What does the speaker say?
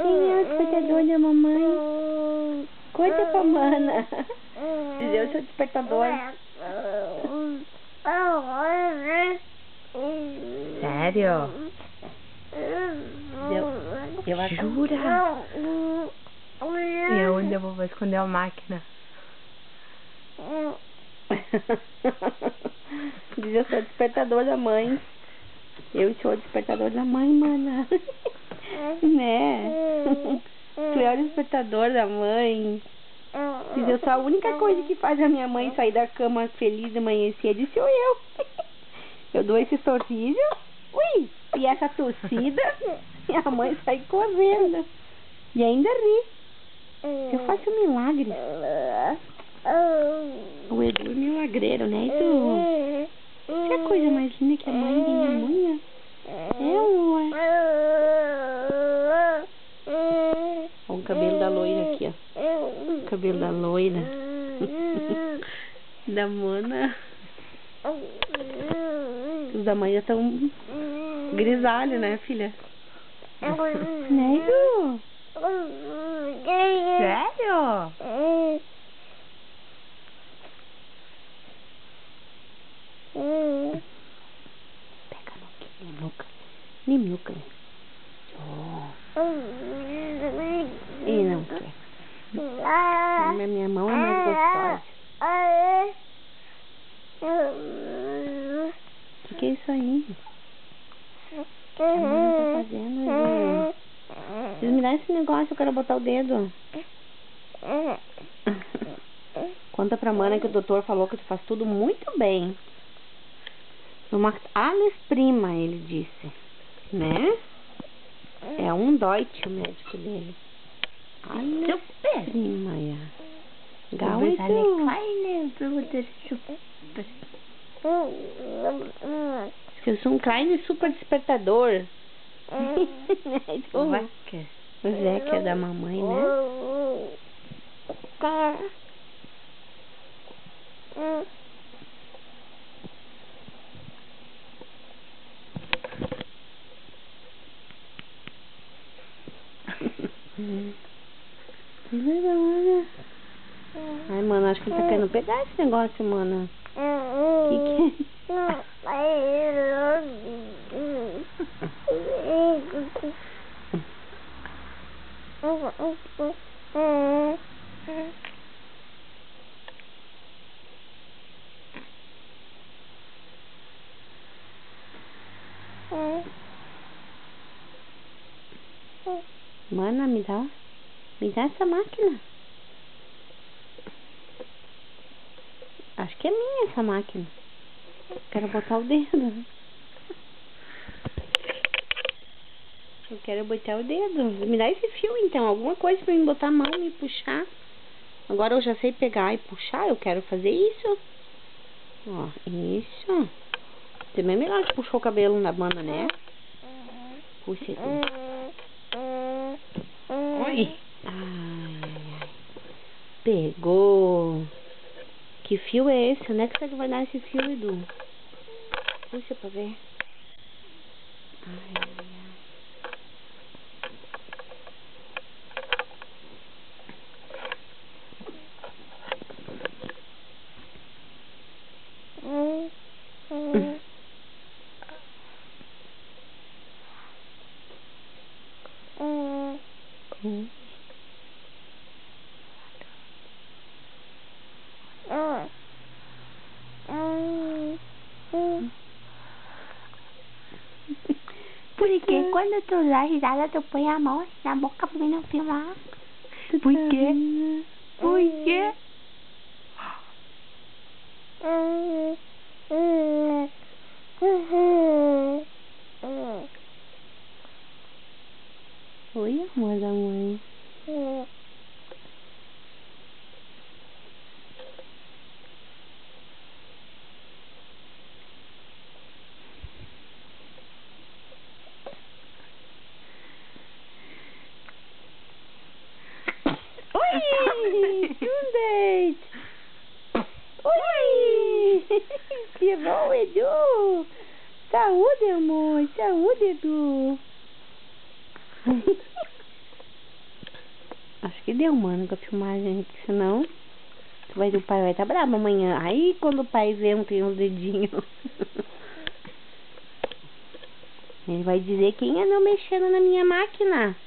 Quem é o despertador da mamãe? Conta pra mana. Deus, seu despertador. Sério? Jura? E aonde eu vou esconder a máquina? Diz, eu sou o despertador da mãe. Eu sou o despertador da mãe, mana. Né? Tu é o despertador da mãe. Diz, eu sou a única coisa que faz a minha mãe sair da cama feliz de amanhecer. Diz, sou eu. Eu dou esse sorriso. Ui! E essa tossida. E a mãe sai correndo. E ainda ri. Eu faço um milagre. O Edu é milagreiro, né, Edu? Que a coisa mais linda que a mãe tem a mãe. Olha o cabelo da loira aqui, ó. O cabelo da loira. Da Mona. Os da mãe já estão grisalho, né, filha? Né, Edu? Sério? Pega no nuca. Nem nuca. Oh. E não quer. Minha mão é mais gostosa. O que é isso aí? O que a mãe tá fazendo, Edu? Me dá esse negócio, eu quero botar o dedo. Conta pra mana que o doutor falou que tu faz tudo muito bem. Uma alles prima, ele disse. Né? É um Deutsch o médico dele. Alles prima, ja. Du bist eine kleine Bruder, super. Eu sou um kleine super despertador. O Zeca. O Zeca é da mamãe, né? Ai, mano, acho que ele tá querendo pegar esse negócio, mano. Que Mana, me dá essa máquina. Acho que é minha essa máquina. Quero botar o dedo. Eu quero botar o dedo. Me dá esse fio então, alguma coisa pra me botar a mão e puxar. Agora eu já sei pegar e puxar, eu quero fazer isso. Ó, isso. Também é melhor que puxou o cabelo da mana, né? Puxa aqui. Oi. Ai. Pegou. Que fio é esse? Onde é que você vai dar esse fio, Edu? Puxa pra ver. Ai, ai, ai. Porque quando tu dá risada, tu põe a mão na boca pra mim não filmar. Por quê? Por quê? Oi, amor da mãe. Oi! Tunde! Oi! Que bom, Edu! Saúde, amor! Saúde, Edu! deu, mano, com a filmagem, senão o pai vai estar bravo amanhã. Aí quando o pai vê tem uns dedinhos, ele vai dizer quem andou mexendo na minha máquina.